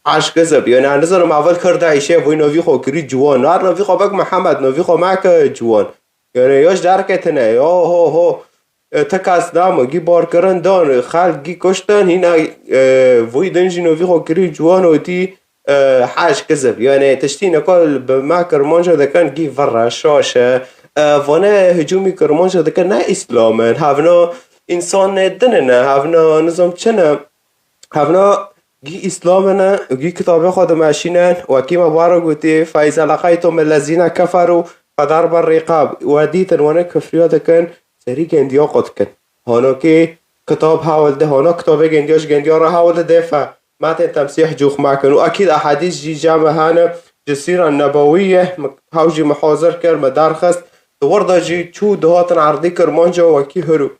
عاش كذب يعني نظرم اول کرده ایشه وی نوی خو کری جوان نار نوی خو بک محمد نوی خو مک جوان يعني يوش دركتنا يا هو تكاس دام جي بار كرن دان خال جي كشتن هنا وي دنجي في خو كري جوان وتي حاج كذب يعني تشتينا كل بما كرمانجا ده كان جي فرا شاشة وانا هجومي كرمانجا ده كان نا اسلاما هافنا انسان دننا هافنا نظام چنا هافنا جي اسلامنا جي كتابه خود ماشينن وكيما بارو قوتي فايزا لقيتم الذين كفروا فضرب الرقاب وديتن وانا كفرياتا كان سری گندیا قد کن هانا که کتاب حاول ده هانا کتاب گندیاش گندیا را حاول ده فماتن تمسيح جوخ معكن وأكيد أحاديث جي جامع هانا جسيرة النبوية هاوجي محاضر كر مدارخست وردا جي شو دهاتن عرضي كرمانجا وكي هرو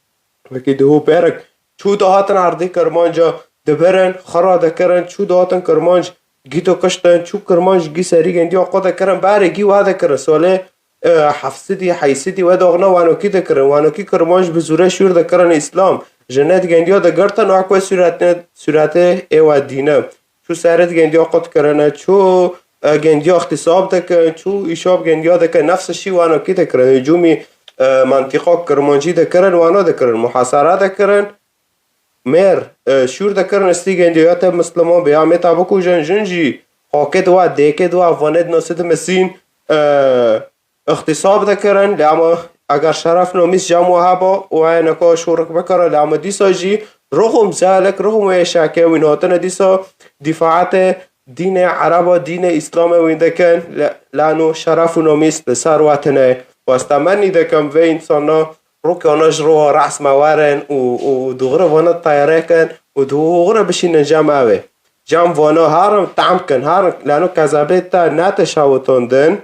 وكي دهو بارك شو دهاتن عرضي كرمانجا دبرن خرا دكرن شو دهاتن كرمانج گیتو کشتن شو كرمانج گی سری گندیا قد کرن باره گی واده کرن سواله حفصدي حيسدي ودغنا وانو كده كرن وانو كي كرمانج بزوره شور ده كرن اسلام جنت گندیا ده گرتن اكو سورته ايوا دينه شو سرت گندیا قد كرن شو گندیا اختصاب ده که شو ایشاب گندیا ده که نفس الشيء وانو كده كرن جومي منطقه کرمانجی ده كرن وانو ده كرن محاصره ده كرن مر شور ده كرن استی گندیات مسلمان بیامت ابو جنجي حاكد وا ديكد وا واند نوسد مسين اختصاب ذكرن لما اگر شرف نوميس جامعه هبا و نکا شورک بکره لما دیسا جی رغم ذلك رغم شاكه ويناتنا ديسا دفاعات دين عرب دين اسلام ويندكن لانه شرف نوميس بسر وطنه واستمني دكم و انسانا ركاناش رو رأس موارن و دوغره وانا طياره كن و دوغره بشين جامعه جام وانا هارم تعم كن هارم لانه كذابتا ناتشاوتوندن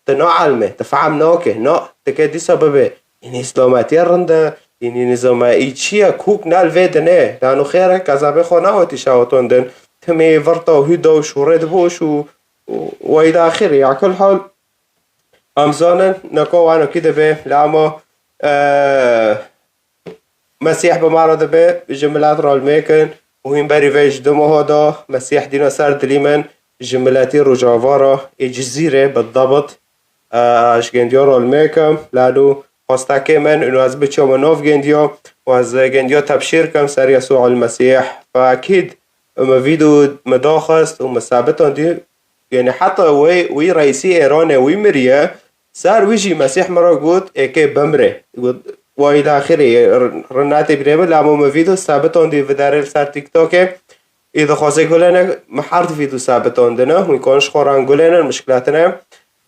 تنوع علمه تفهم نوكه نوع تكدي سببه إن إسلاماتي رنده إن نظام إيشيا كوك نال فيدنه لأنه خيره كذابه خونه وتشاوتون دن تمي فرطة وهدا وشورد بوش وإلى آخره على كل حال أمزانا نكو أنا كده به لما مسيح بمعرض به جملات رالميكن وهم بري فيج دمو هذا مسيح دينا سر دليمن جملاتي رجاوارا جزيرة بالضبط اش گندیا رال میکم لانو خواسته که من انو از بچه مناف گندیا و از گندیا تبشیر کم سر یسوع المسیح فاكيد ویدیو مداخست و مثابتان دی يعني حتى وي رئيسي ايران وي مريا سر ويجي مسيح مرا قد اكي بمره والى اخره رناتي بريبه لما فيديو ثابتان دي وداره سر تيك توك إذا خواسته قولنا محارد فيديو ثابتان دنا ويكونش خوران قولنا مشكلاتنا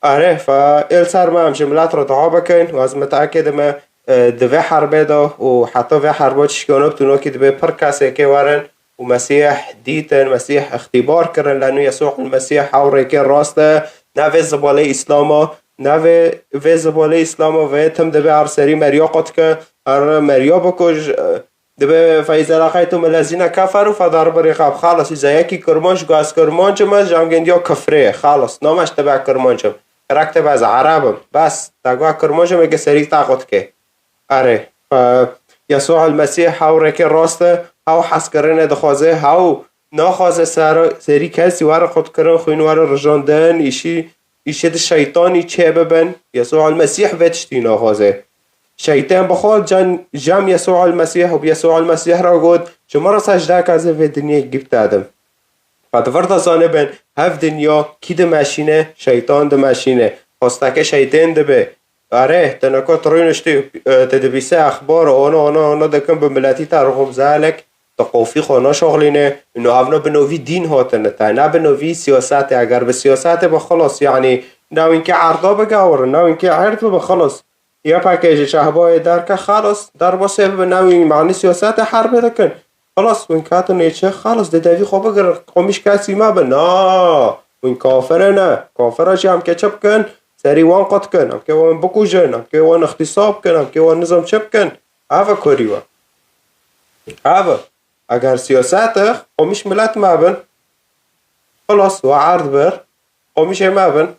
آره فإل سر ما هم جملات رو دعا بکن و از متأكد ما دوه حربه دا و حتی وه حربه چشکانه بتونو که دوه پر کسی که ورن و مسیح دیتن مسیح اختبار کرن لانو یسوع المسیح حوره که راسته نه زباله اسلاما نه زباله اسلاما و تم دوه هر سری مریا قد که هر مریا بکش دوه فایزه لقیتم الذین کفروا فضرب الرقاب خلاص ایزا یکی کرمانج گاز کرمانجم جمگندیا کفره خلاص نامش تبع کرمانجم ركتب از عربم بس تقوى كرموجة ميكا سريك تاقود كي اره يسوع المسيح هاو ركي راسته هاو حس کرنه دخوازه هاو ناخوازه سری کسی واره خود کرن خوین واره رجاندن ایشی ده شیطانی چه ببن يسوع المسيح ویتشتی ناخوازه شیطان بخواد جم يسوع المسيح و بيسوع المسيح را گود جمع سجده کازه و دنیا گفت آدم فدفرت زانه بن هف دنیا کی ده ماشینه شیطان ده ماشینه خواستکه شیطان ده به آره تنکا تروینشتی تدبیسه اخبار آنا دکن به ملتی ترغم زالک تقوفی خوانا شغلینه انو اونا بنوی دین هاتنه تا نه بنوی سیاست اگر به سیاست بخلاص یعنی نو اینکه عرضا بگاور نو اینکه عرض بخلاص یا پاکیج شهبای در که خلاص در باسه به نوی معنی سیاست حرب دکن خلاص وين كاتن يتشه خلاص ده دافي خوب اگر قومش كاسي ما بنا وين كافرنا كافرة جام كتشب كن سري وان قد كن ام كي وان بكو جن ام كي وان اختصاب كن ام كي وان نظام شب كن هذا كوريوا هذا اگر سياساته قومش ملات ما بن خلاص وعرض بر قومش ما بن